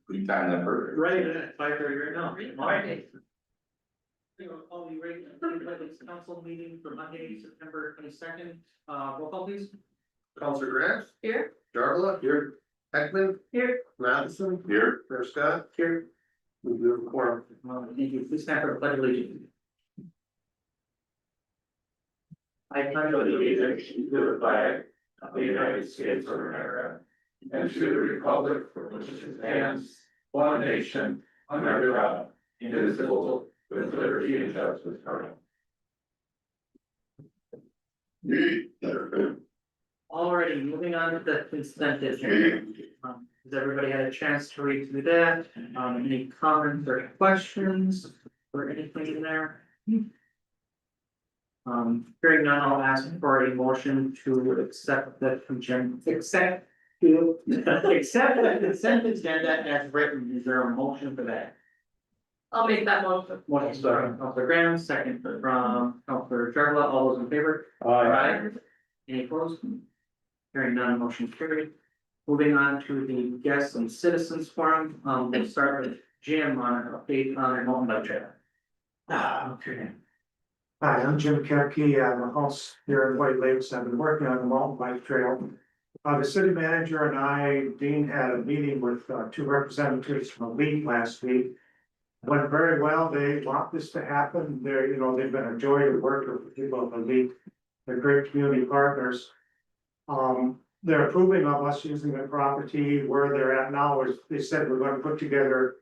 We timed that perfect. Right, at 5:30 right now. Alright. Call the regular council meeting for Monday, September 22nd. Roll call please. Counselor Grant. Here. Jarvala. Here. Heckman. Here. Matheson. Here. Prescott. Here. We do have a quorum. Thank you. Please stand for the pledge of allegiance. I pledge allegiance To the flag of the United States of America and to the republic for which it stands, one nation, under God, indivisible, with liberty and justice for all. Alrighty, moving on to the consent agenda. Has everybody had a chance to read through that? Any comments or questions or anything in there? Hearing none, I'll ask for a motion to accept the accept the consent agenda as written. Is there a motion for that? I'll make that motion. Motion from Counselor Graham, second from Counselor Jarvala. All those in favor? Aye. Any opposed? Hearing none, motion carried. Moving on to the guests and citizens forum, we'll start with Jim on an update on a mountain bike trail. Okay. Hi, I'm Jim Kepke. I have a house here in White Lakes. I've been working on the mountain bike trail. The city manager and I, Dean, had a meeting with two representatives from Elite last week. Went very well. They want this to happen. They're, they've been a joy to work with the people of Elite. They're great community partners. They're approving of us using the property. Where they're at now is they said we're going to put together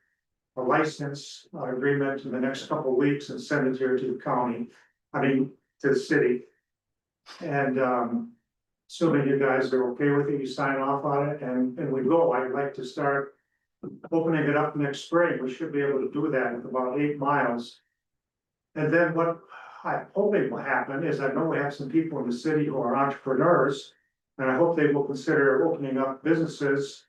a license agreement in the next couple of weeks and send it here to the county. To the city. And assuming you guys are okay with it, you sign off on it and we go. I'd like to start opening it up next spring. We should be able to do that with about 8 miles. And then what I'm hoping will happen is I know we have some people in the city who are entrepreneurs. And I hope they will consider opening up businesses.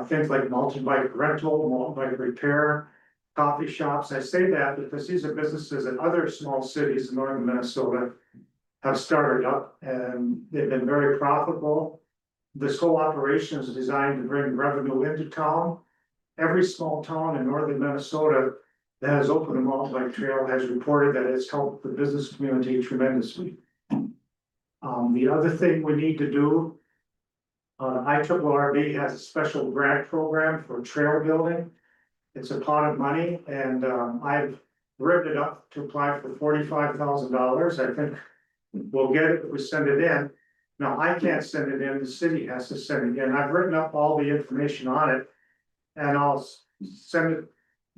Things like mountain bike rental, mountain bike repair, coffee shops. I say that because these are businesses in other small cities in northern Minnesota have started up and they've been very profitable. This whole operation is designed to bring revenue into town. Every small town in northern Minnesota that has opened a mountain bike trail has reported that it's helped the business community tremendously. The other thing we need to do, IRRB has a special grant program for trail building. It's a pot of money and I've ripped it up to apply for $45,000. I think we'll get it if we send it in. Now, I can't send it in, the city has to send it in. I've written up all the information on it. And I'll send it,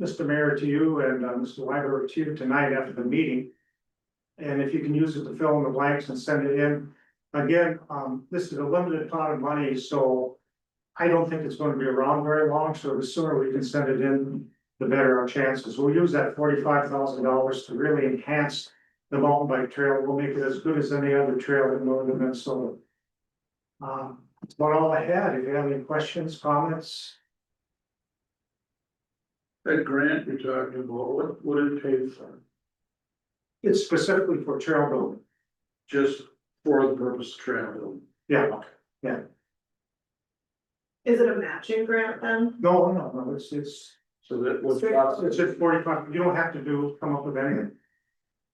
Mr. Mayor, to you and Mr. Weiber to you tonight after the meeting. And if you can use it to fill in the blanks and send it in. Again, this is a limited pot of money, so I don't think it's going to be around very long, so the sooner we can send it in, the better our chances. We'll use that $45,000 to really enhance the mountain bike trail. We'll make it as good as any other trail in northern Minnesota. That's about all I had. If you have any questions, comments. That grant you're talking about, what did it pay for? It's specifically for trail building. Just for the purpose of trail building? Yeah, Is it a matching grant then? no, it's So that was. it's just 45, you don't have to come up with anything.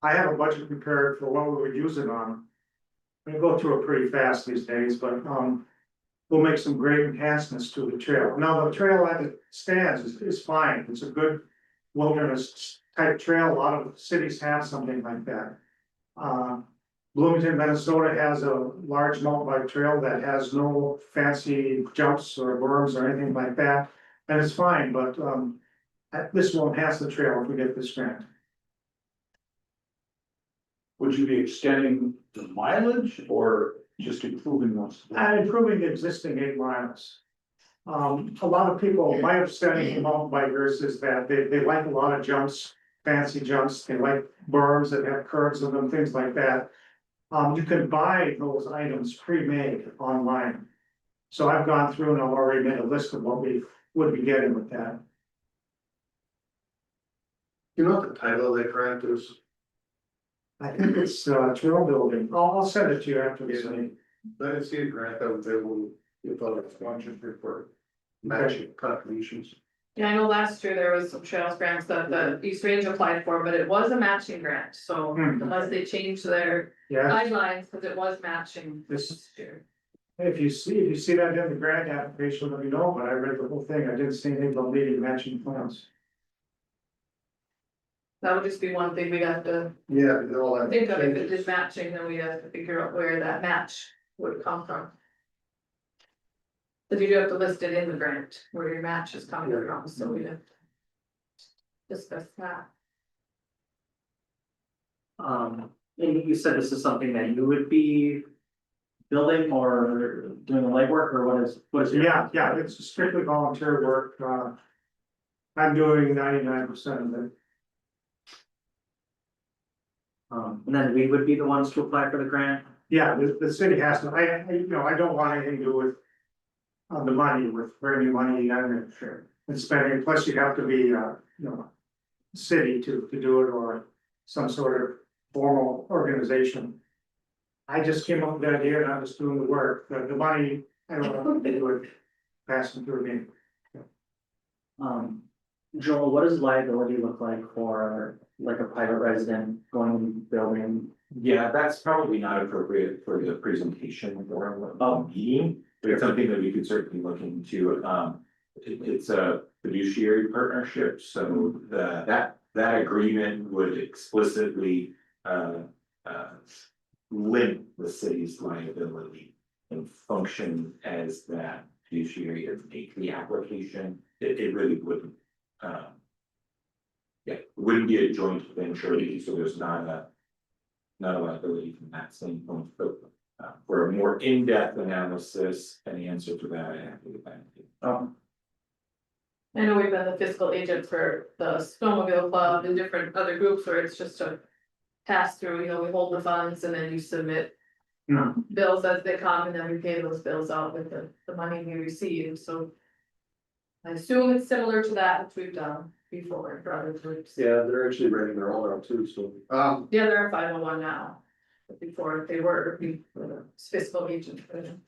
I have a budget prepared for what we would use it on. We go through it pretty fast these days, but we'll make some great enhancements to the trail. Now, the trail as it stands is fine. It's a good wilderness type trail. A lot of cities have something like that. Bloomington, Minnesota has a large mountain bike trail that has no fancy jumps or berms or anything like that. And it's fine, but this will enhance the trail if we get this grant. Would you be extending the mileage or just improving what's? And improving the existing 8 miles. A lot of people, my understanding of mountain bikers is that they like a lot of jumps, fancy jumps, they like berms that have curves in them, things like that. You can buy those items pre-made online. So I've gone through and I've already made a list of what we would be getting with that. You know what the title of that grant is? I think it's trail building. I'll send it to you after this meeting. I didn't see a grant that was able to give a sponsorship for matching contributions. Yeah, I know last year there was some trails grants that the East Range applied for, but it was a matching grant, so Hmm. unless they changed their Yeah, guidelines, because it was matching This- this year. if you see that in the grant application, let me know, but I read the whole thing, I didn't see anything about needing matching funds. That would just be one thing we'd have to Yeah, all that. think of, if it is matching, then we have to figure out where that match would come from. But you do have to list it in the grant, where your match is coming from, so we'd have to discuss that. And you said this is something that you would be building or doing the legwork, or what is your? Yeah, it's strictly volunteer work, I'm doing 99% of it. And then we would be the ones to apply for the grant? Yeah, the city has to, I don't want anything to do with. The money, with bringing money in and spending, plus you have to be, city to do it, or some sort of formal organization. I just came up with the idea and I'm just doing the work, the money, I don't want to do it, passing through me. Joel, what does liability look like for like a private resident going and building? Yeah, that's probably not appropriate for the presentation or a meeting, but it's something that we could certainly look into. It's a fiduciary partnership, so that agreement would explicitly limit the city's liability and function as that fiduciary and make the application. It really wouldn't. Yeah, it wouldn't be a joint venture, so there's not a liability from that standpoint, but for a more in-depth analysis and answer to that, I have to get back to you. I know we've been the fiscal agent for the snowmobile club and different other groups where it's just a pass through, we hold the funds and then you submit. Bills as they come and then we pay those bills out with the money we receive, so. I assume it's similar to that which we've done before for other groups. Yeah, they're actually writing their own out too, so, Yeah, they're a 501 now, but before they were the fiscal agent for them.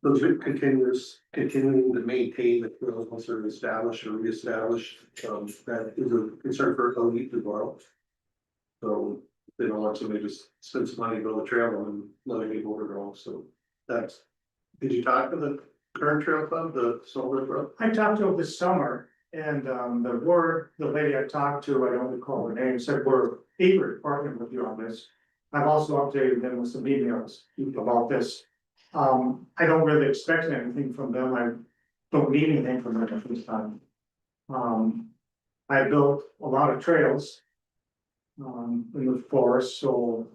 those continuing to maintain the trails once they're established or reestablished, that is a concern for elite as well. So they don't want somebody to just spend some money to build a trail and let it get overgrown, so that's. Did you talk to the current trail club, the Silver Club? I talked to him this summer, and the lady I talked to, I don't recall her name, said we're eager to partner with you on this. I've also updated them with some emails about this. I don't really expect anything from them, I don't need anything from them at this time. I built a lot of trails. In the forest, so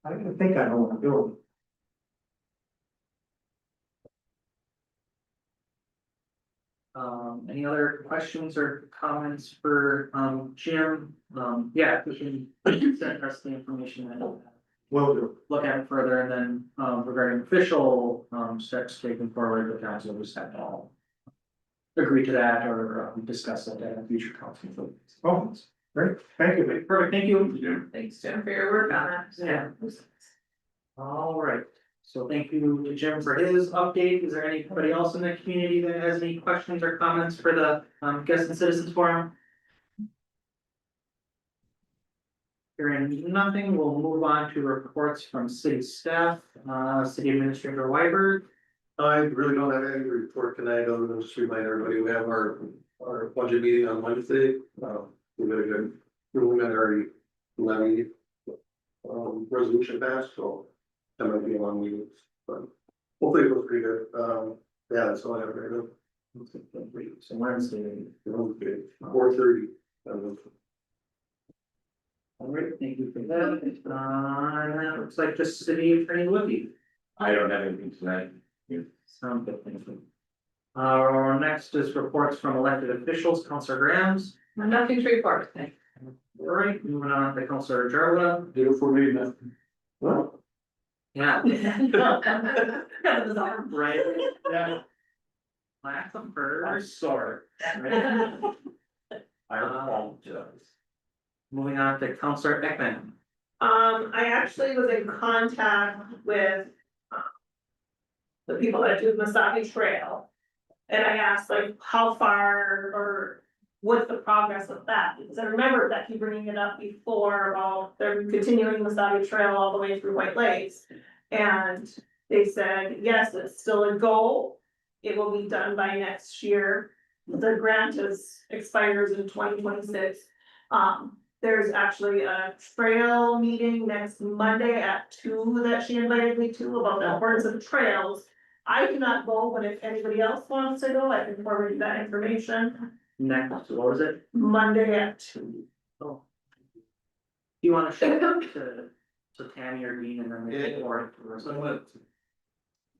I think I know what I'm doing. Any other questions or comments for Jim? Yeah, we can send us the information and Will do. look at it further, and then regarding official steps taken forward, the council will just have to all agree to that or discuss it at a future council. Oh, great, thank you. Perfect, thank you. Thanks, Jim, for your work on that. Yeah. All right, so thank you to Jim for his update. Is there anybody else in the community that has any questions or comments for the guests and citizens forum? Hearing nothing, we'll move on to reports from city staff, city administrator Wyberg. I really don't have any report tonight, other than just remind everybody, we have our budget meeting on Wednesday. We got a good preliminary levy resolution passed, so that might be a long meeting, but hopefully it goes pretty good. Yeah, that's all I have right now. So Wednesday. Okay, 4:30. All right, thank you for that. That looks like just city attorney Woody. I don't have anything tonight. Sound good, thank you. Our next is reports from elected officials, Councilor Grams. Nothing to report, thank All right, moving on to Councilor Jarla. Do it for me, nothing. Well, Yeah. you. Right, yeah. Lack of first. Sorry. Right. I apologize. Moving on to Councilor Ekman. I actually was in contact with, the people that do the Masabi Trail. And I asked like, how far or what's the progress of that? Because I remember that keep bringing it up before about they're continuing the Masabi Trail all the way through White Lakes. And they said, yes, it's still a goal. It will be done by next year. The grant expires in 2026. There's actually a trail meeting next Monday at 2 that she invited me to about the importance of trails. I cannot go, but if anybody else wants to go, I can forward you that information. Next, what was it? Monday at 2. Oh. Do you wanna show it to Tammy or Dean and then they can forward it to us?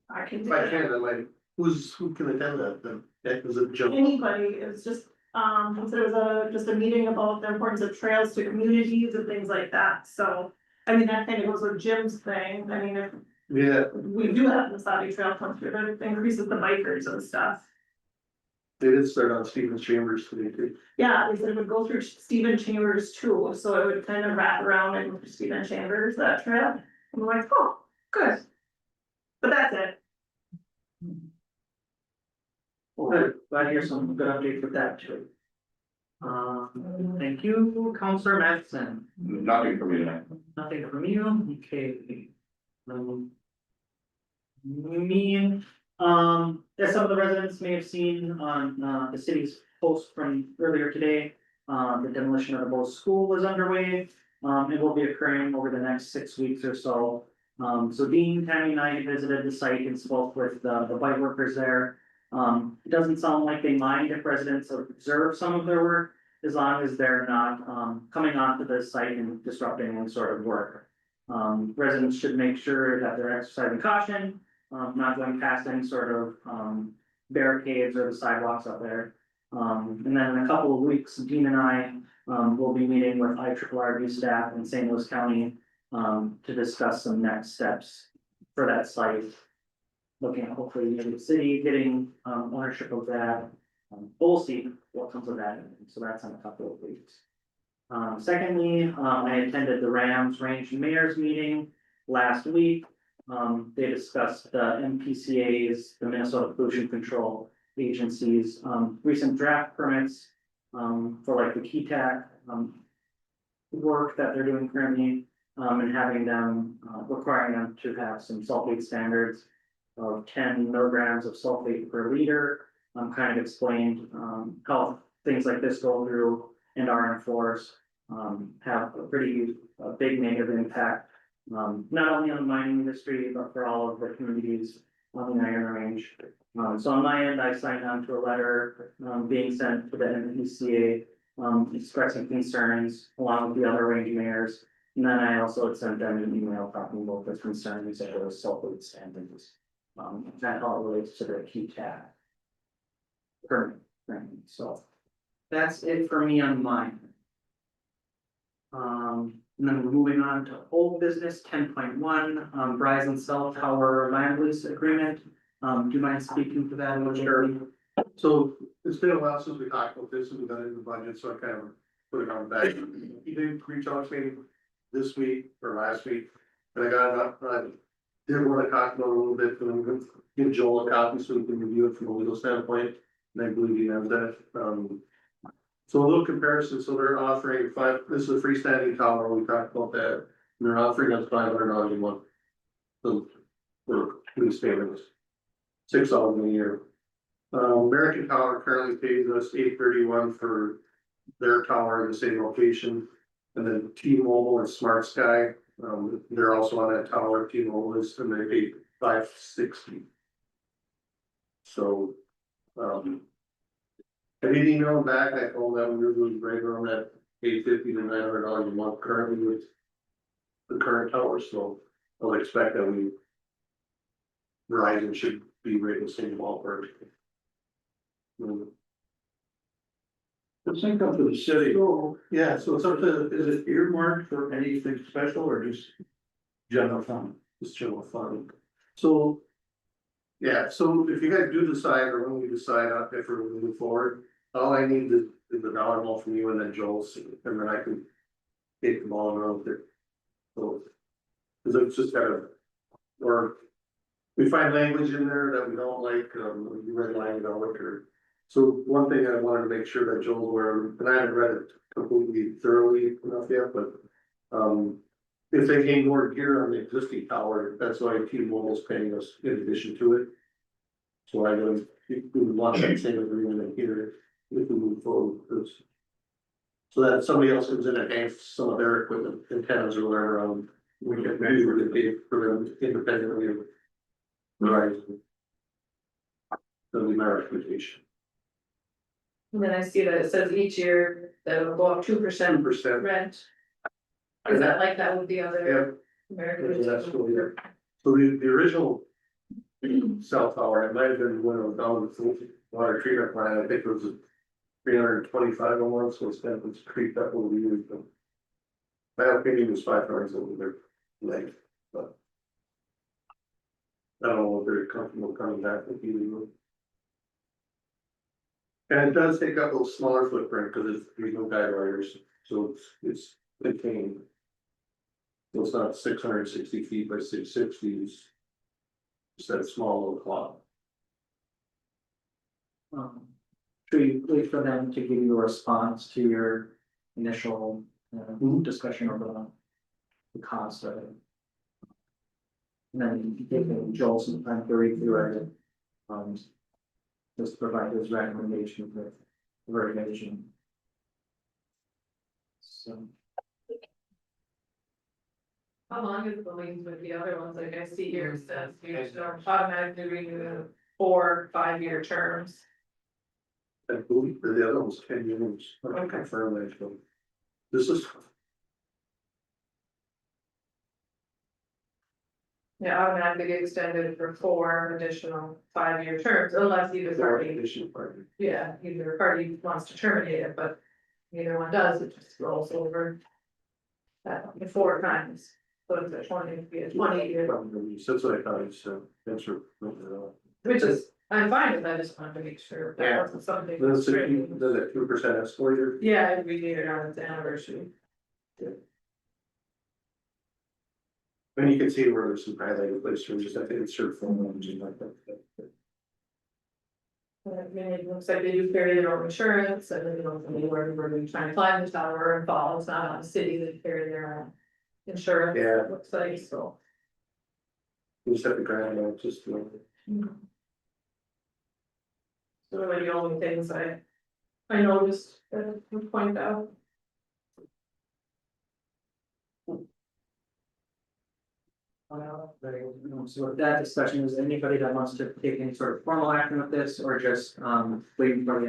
I can If do I it. can, like, who can attend that then? That was a joke. Anybody, it's just, there was just a meeting about the importance of trails to communities and things like that, so. I mean, that kind of goes with Jim's thing, I mean, if Yeah, we do have the Saudi Trail come through, that increases the bikers and stuff. they did start on Stevens Chambers today too. Yeah, they said it would go through Stephen Chambers too, so it would kind of wrap around in Stephen Chambers, that trail. I'm like, oh, good. But that's it. Well, good, glad to hear some good updates with that too. Thank you, Counselor Mattson. Nothing for me tonight. Nothing from you, okay. Me, as some of the residents may have seen on, the city's post from earlier today, the demolition of the Bose School is underway. It will be occurring over the next 6 weeks or so. So Dean, Tammy and I visited the site and spoke with the bite workers there. It doesn't sound like they mind if residents observe some of their work, as long as they're not, coming onto the site and disrupting any sort of work. Residents should make sure that they're exercising caution, not going past any sort of, barricades or the sidewalks up there. And then in a couple of weeks, Dean and I, will be meeting with IRRB staff in St. Louis County, to discuss some next steps for that site. Looking at hopefully the city getting, ownership of that. We'll see what comes of that, so that's in a couple of weeks. Secondly, I attended the Rams Range Mayor's meeting last week. They discussed the MPCA's, the Minnesota Pollution Control Agency's, recent draft permits, for like the KeyTac, work that they're doing currently, and having them, requiring them to have some sulfate standards of 10 milligrams of sulfate per liter. Kind of explained, how things like this go through and are enforced, have a pretty, big negative impact. Not only on the mining industry, but for all of the communities on the Iron Range. So on my end, I signed on to a letter, being sent to the MPCA, expressing concerns along with the other range mayors. And then I also had sent them an email talking about the concerns of those sulfate standards. That all relates to the KeyTac permit thing, so that's it for me on mine. And then we're moving on to old business 10.1, Verizon cell tower land lease agreement. Do you mind speaking to that a little bit? Sure. So it's been a while since we talked about this and we got it in the budget, so I kind of put it on the back. He did reach out to me this week or last week, and I got it up, I did want to talk about it a little bit, and I'm gonna give Joel a copy so we can review it from a legal standpoint. And I believe he has that, so a little comparison, so they're offering this is a freestanding tower, we talked about that, and they're offering us $500 a month. So, for lease payments, $6,000 a year. American Tower currently pays us $831 for their tower in the same location. And then T-Mobile and Smart Sky, they're also on that tower, T-Mobile is, and they pay $560. So, I did email them back, I told them we were doing right around that $850 to $900 a month currently with the current tower, so I would expect that Verizon should be right in the same ballpark. Let's think up to the city. So, yeah, so it's up to, Is it earmarked for anything special or just general fund? this general fund. So. Yeah, so if you guys do decide, or when we decide if we're moving forward, all I need is the dollar amount from you and then Joel's, and then I can. Take the ball and run with it. So. Cause it's just kind of, or. we find language in there that we don't like, we redline it out or. So one thing I wanted to make sure that Joel's aware of, and I haven't read it completely thoroughly enough yet, but. If they gain more gear on the existing tower, that's why T-Mobile's paying us in addition to it. So I don't, we would want that same agreement in here if we move forward, because. So that if somebody else comes in and hands some of their equipment, antennas or whatever, we can measure the pay for them independently of Verizon. That'll be my recommendation. And then I see that it says each year that will go up 2% 10%. rent. Is that like that with the other American? That's really good. So the original cell tower, it might have been when it was down with the water treatment plant, I think it was 325 a month, so it's kind of, it's creeped up over the years, but. My opinion was 500 over their length, but. I don't know if they're comfortable coming back with you. And it does take up a smaller footprint, because there's no guide wires, so it's contained. So it's not 660 feet by 660, it's that small little clock. Should we wait for them to give you a response to your initial discussion over the cost of it? And then give Joel some time to read through it. Just provide his recommendation for revision. So. How long is the lease with the other ones? Like I see here, it says you don't automatically renew 4 5-year terms. I believe the other one's 10 years, I can confirm that, but this is. Yeah, automatically get extended for 4 additional 5-year terms unless either party, Additional partner. yeah, either party wants to terminate it, but neither one does, it just rolls over. The 4 times, so it's a 20 year, That's what I thought, it's, thanks for. which is, I'm fine with that, I just wanted to make sure that wasn't something. Does frustrating. that 2% escalator? Yeah, every year on its anniversary. And you can see where there's some highlighted places, just I think it's sort of phone numbers and like that. I mean, it looks like they do carry their own insurance, and then, where we're trying to climb the tower and fall, it's not on the city that carry their own insurance. Yeah. it Looks like, so. You just have to grab it, just. So really the only things I noticed that would point out. So with that discussion, is anybody that wants to take any sort of formal action with this, or just waiting for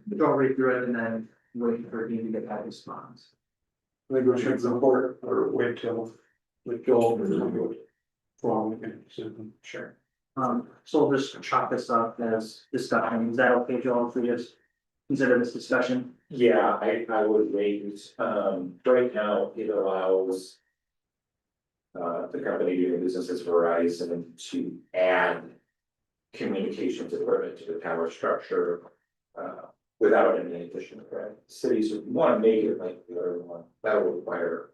the go read through it and then waiting for you to get that response? Maybe we should support or wait till the Joel is from. Sure. So we'll just chop this up as discussion, is that okay, Joel, if we just consider this discussion? Yeah, I would wait, right now, it allows. The company doing business as Verizon to add. Communications equipment to the tower structure. Without any additional credit. Cities want to make it like the other one, that will require.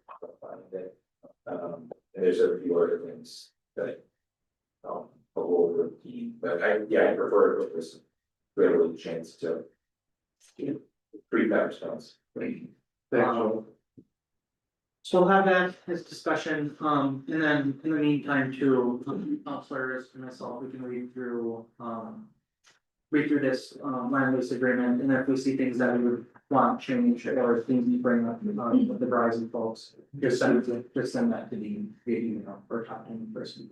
And there's a few other things that. I'll go over but I prefer it with this. Really chance to. Free that response. So we'll have that as discussion, and then in the meantime, too, counselors and myself, we can read through this land lease agreement, and if we see things that we would want change or things you bring up with the Verizon folks, just send that to the email or talk to them in person.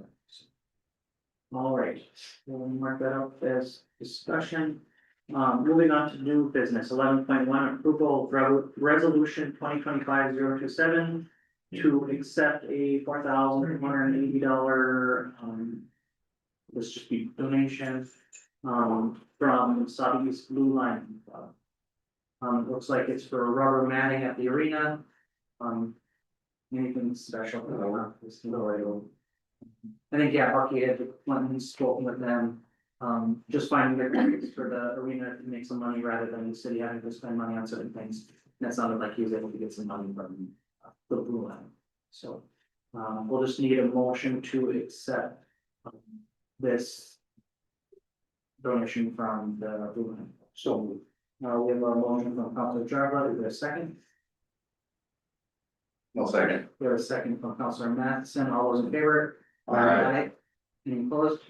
All right, we'll mark that up as discussion. Moving on to new business, 11.1 approval of resolution 2025-027 to accept a $4,180 let's just be donation from Southeast Blue Line Club. Looks like it's for rubber matting at the arena. Anything special? I think, yeah, Bucky had went and spoken with them. Just finding different ways for the arena to make some money rather than the city having to spend money on certain things. And it sounded like he was able to get some money from the Blue Line. So we'll just need a motion to accept this. Donation from the. So, We have a motion from Councilor Jarva, is there a second? No second. We have a second from Councilor Matheson, all those in favor? Aye. Any opposed?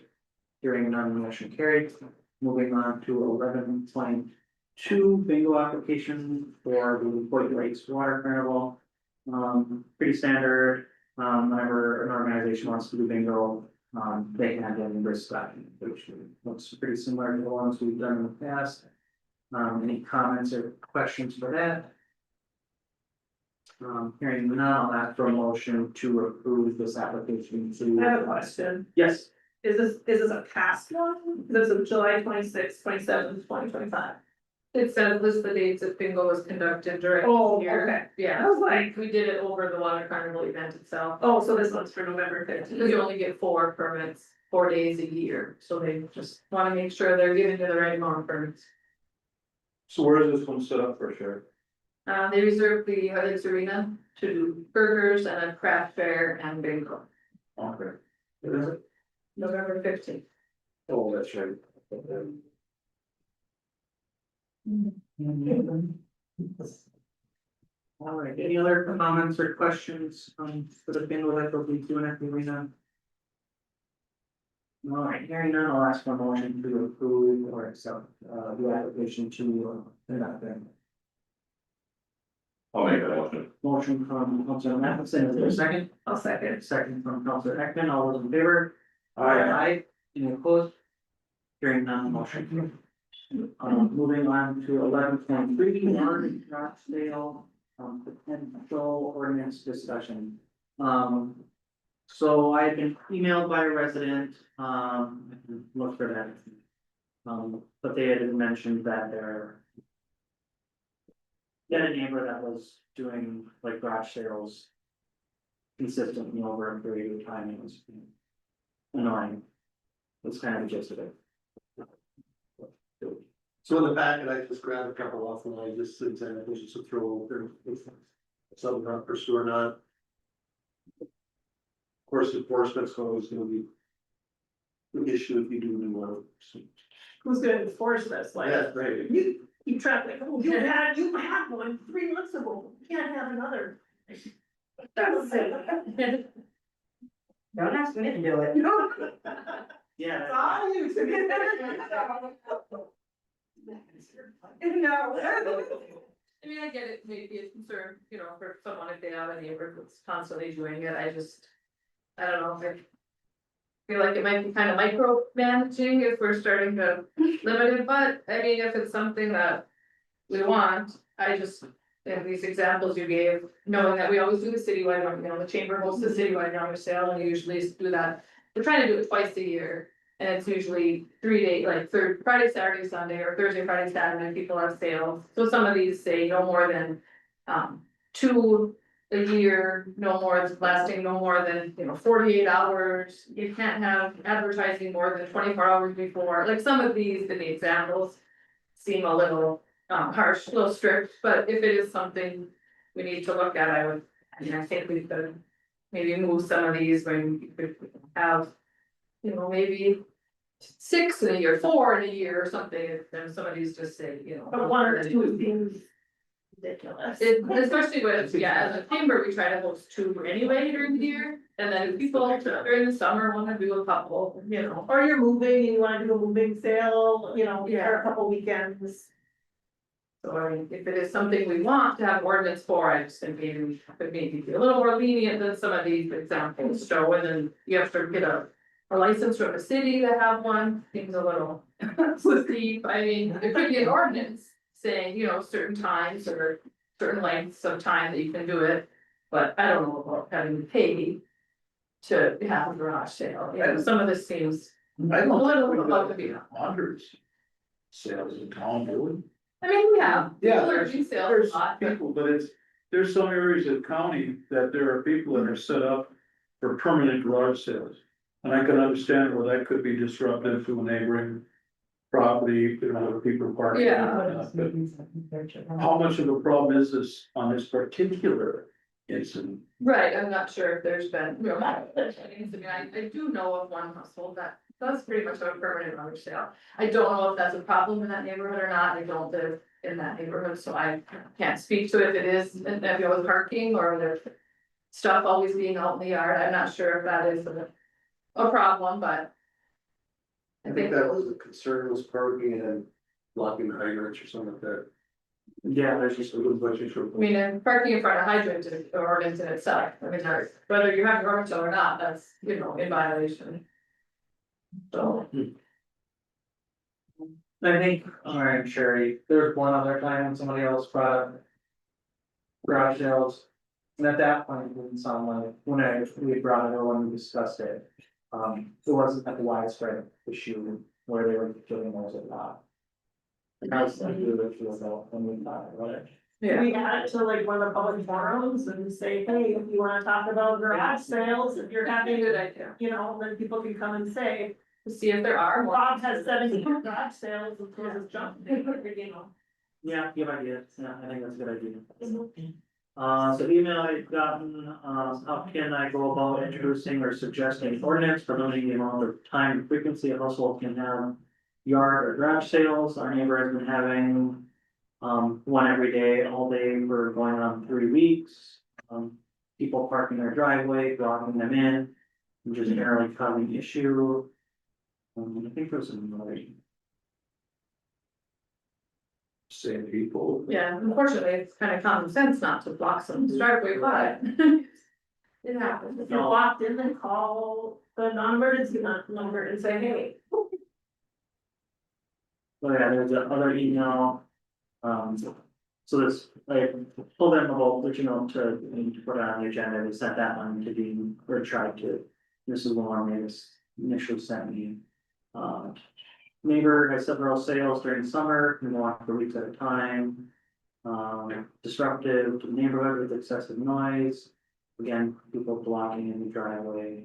Hearing none, motion carried. Moving on to 11.2 bingo application for the Boyd Lakes Water Carnival. Pretty standard, whenever an organization wants to do bingo, they hand in this document, which looks pretty similar to the ones we've done in the past. Any comments or questions for that? Hearing none, I'll ask for a motion to approve this application to. I have a question. Yes, Is this a past one? This is July 26th, 27th, 2025. It says list the dates that bingo was conducted during Oh, the year. okay. I Yeah, was like, we did it over the water carnival event itself. oh, so this one's for November Because 15th. you only get 4 permits, 4 days a year, so they just wanna make sure they're giving you the right amount of permits. so where is this one set up for sure? They reserved the Highlands Arena to do burgers and a craft fair and bingo, Okay. November 15th. Oh, that's right. all right, any other comments or questions, for the bingo that they'll be doing at the arena? All right, hearing none, I'll ask for a motion to approve or accept, the application to, conduct them. I'll make that motion. Motion from Councilor Matheson, is there a second? I'll second. Second from Councilor Heckman, all those in favor? Aye. Any opposed? Hearing none, motion. Moving on to 11.3, yard drop sale, potential ordinance discussion. So I've been emailed by a resident, I can look for that. But they had mentioned that they're. They had a neighbor that was doing like garage sales. Consistently over a period of time, it was annoying. That's kind of the gist of it. So in the packet, I just grabbed a couple off and I just examples just to throw there. If something not pursue or not. Of course, enforcement's always gonna be. An issue if you do new one. Who's gonna enforce this? Like, Yeah, right. you keep track, like, oh, you had one 3 months ago, you can't have another. That's it. Don't ask me to do it. Yeah. All you to get. No. I mean, I get it, maybe a concern, you know, for someone if they have a neighbor that's constantly doing it, I don't know, I. Feel like it might be kind of micromanaging if we're starting to limit it, but I mean, if it's something that. We want, in these examples you gave, knowing that we always do the citywide, you know, the chamber hosts the citywide yard sale, and we usually do that. We're trying to do it twice a year, and it's usually 3 days, like Friday, Saturday, Sunday, or Thursday, Friday, Saturday, people have sales. So some of these say no more than 2 a year, lasting no more than, 48 hours. You can't have advertising more than 24 hours before, like some of these in the examples. Seem a little harsh, a little strict, but if it is something we need to look at, I think we could. Maybe move some of these when you could have, maybe 6 in a year, 4 in a year or something, and some of these just say, But 1 or 2 seems ridiculous. Especially with, as a chamber, we try to host 2 anyway during the year, and then if people during the summer wanna do a couple, Or you're moving and you wanna do a moving sale, Yeah. for a couple weekends. So I mean, if it is something we want to have ordinance for, I just think maybe we could maybe be a little more lenient than some of these examples show, and then you have to get a license from the city to have one, seems a little steep. I mean, there could be an ordinance saying, certain times or certain lengths of time that you can do it, but I don't know about having to pay to have a garage sale, some of this seems I a don't little think we above got the beat. hundreds. Sales in town, do we? I mean, yeah. Yeah, people are there's, doing sales a there's lot, but- people, but there's some areas of county that there are people that are set up for permanent garage sales. And I can understand where that could be disruptive to a neighboring property, where people parking. Yeah. But how much of a problem is this on this particular incident? Right, I'm not sure if there's been real I mean, I do know of one household that That's pretty much a permanent rubbish sale. I don't know if that's a problem in that neighborhood or not, I don't live in that neighborhood, so I can't speak to if it is, and if it was parking or there's. Stuff always being out in the yard, I'm not sure if that is a problem, but. I think that was the concern, was parking and blocking the hydrants or something like that. Yeah, there's just. It was budget for. I mean, and parking in front of hydrant is an ordinance in itself, I mean, there's, whether you have a garbage or not, that's, you know, in violation. So, I think, alright, Sherry, there's one other time when somebody else brought up. Garage sales, and at that point, it didn't sound like, we brought it or when we discussed it. It wasn't like a widespread issue where they were doing those or not. And I was like, we were about when we thought about it. yeah, We add it to like one of the public forums and say, hey, if you wanna talk about garage sales, if you're a having, good idea, you know, then people can come and say, to see if there are more. Bob has 17 garage sales and closes junk, you know. Yeah, good idea, yeah, I think that's a good idea. Mhm. So email I've gotten, how can I go about introducing or suggesting ordinance promoting the amount of time and frequency a household can have. Yard or garage sales, our neighbor has been having, one every day, all day for going on 3 weeks. People parking their driveway, blocking them in, which is generally causing issue. I think there's another. Same people. Yeah, unfortunately, it's kind of common sense not to block someone's driveway, but. It happens. If you're locked in, then call the non-emergency number and say, hey. Oh yeah, there's another email. So this, I told them about which email to put on the agenda, they sent that one to Dean, or tried to. This is the one they just initially sent me. Neighbor has several sales during summer, can go on for weeks at a time. Disruptive to the neighborhood with excessive noise. Again, people blocking in the driveway.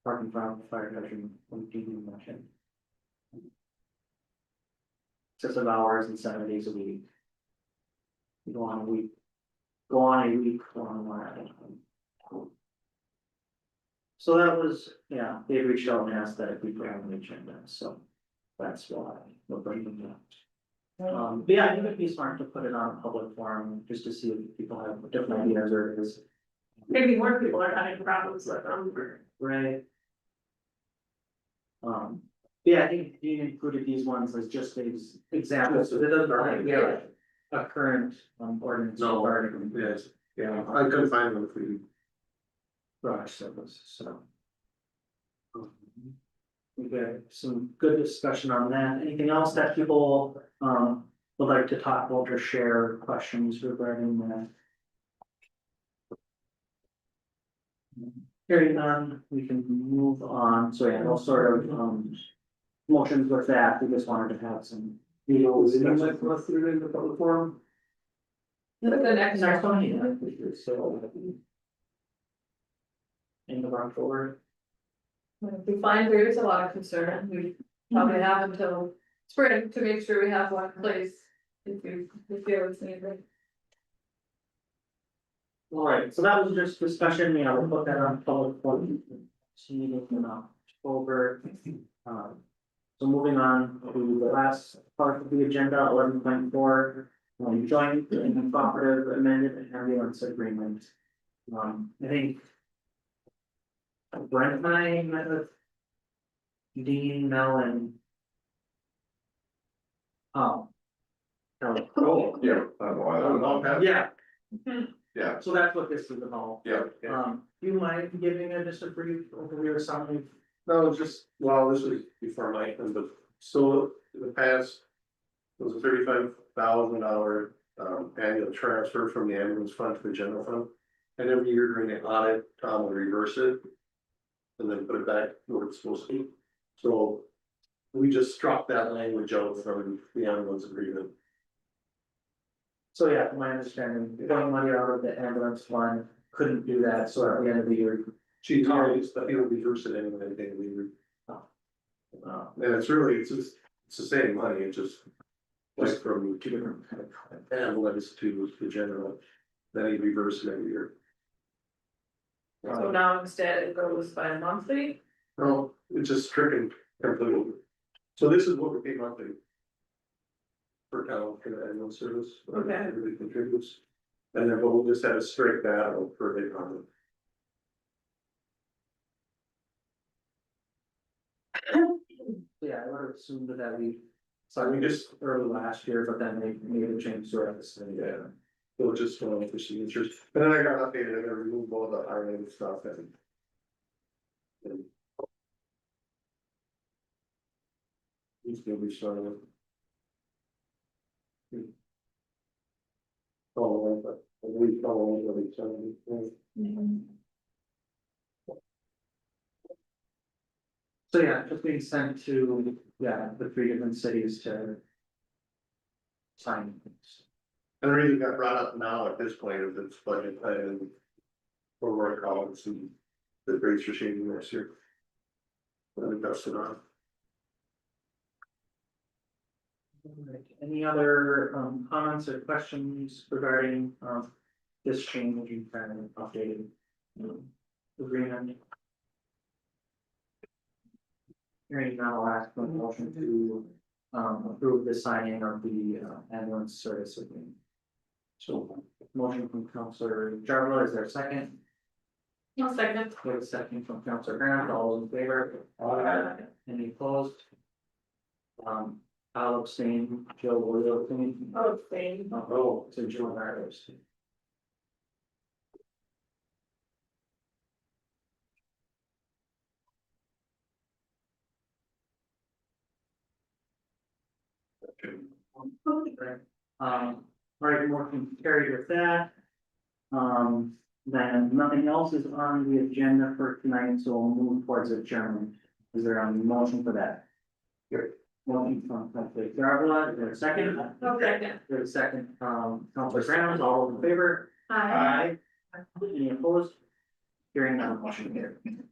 Parking from fire hydrant, when Dean mentioned. Excessive hours and 7 days a week. Go on a week. Go on a week, go on one at a time. So that was, yeah, they reached out and asked that if we put it on the agenda, so that's why we're bringing it up. But yeah, I think it'd be smart to put it on a public forum, just to see if people have different ideas or is. Maybe more people are having problems with them. Right. Yeah, I think you included these ones as just examples, so it doesn't like, Yeah. a current ordinance. No. regarding Yes, yeah, I couldn't find them if we. garage service, so. We got some good discussion on that. Anything else that people would like to talk about or share questions regarding that? Hearing none, we can move on. So yeah, no sort of motions with that. We just wanted to have some. Was anyone like to put it in the public forum? The next one, yeah, so. End of October. If we find there is a lot of concern, we probably have until spring to make sure we have one in place. If we feel it's needed. All right, so that was just discussion, you know, we'll put that on public forum. Meeting in October. So moving on to the last part of the agenda, 11.4. Joint and cooperative amended ambulance agreement. I think. Brent and I met with. Dean, Mel and. Oh. Oh, yeah, I don't know why that- Yeah. Yeah. So that's what this is about. Yeah. Do you mind giving a just a brief overview or something? No, just, well, this was before my time, but so in the past. It was a $35,000 annual transfer from the ambulance fund to the general fund. And every year during the audit, Tom would reverse it. And then put it back where it's supposed to be. So we just struck that language out from the ambulance agreement. So yeah, my understanding, pulling money out of the ambulance fund, couldn't do that, so at the end of the year. She told us that he would reverse it anyway, I think we would. And it's really, it's just, it's the same money, it just. Like from Two different. ambulance to the general, then he reverses it every year. So now instead it goes by monthly, No, it's just stricken completely. So this is what we pay monthly. Per town for the annual service. Okay. Everybody contributes. And then we'll just have a straight battle for the economy. Yeah, I would have assumed that we. So we just, Early last year, but then they made a change to it, so yeah, we'll just go for signatures. And then I got updated, I gotta remove all the highlighted stuff and he's gonna be starting. Oh, but we follow what he's saying. So yeah, just being sent to, yeah, the 3 different cities to. Sign things. And the reason it got brought up now at this point is it's budget time and for work colleagues and the rates are changing next year. I think that's enough. Alright, any other comments or questions regarding this change in kind of updated agreement? Hearing none, I'll ask for a motion to approve the signing of the ambulance service agreement. So motion from Counselor Jarvis, is there a second? I'll second. We have a second from Counselor Grant, all those in favor? Any opposed? I'll abstain, Joe will abstain. I'll abstain. Oh, so Joe and I will abstain. All right, motion carried with that. Then nothing else is on the agenda for tonight, so we'll move towards adjournment. Is there a motion for that? Here. Motion from Counselor Jarvis, is there a second? I'll second. There's a second, Counselor Grant, all those in favor? Hi. Any opposed? Hearing none, motion carried.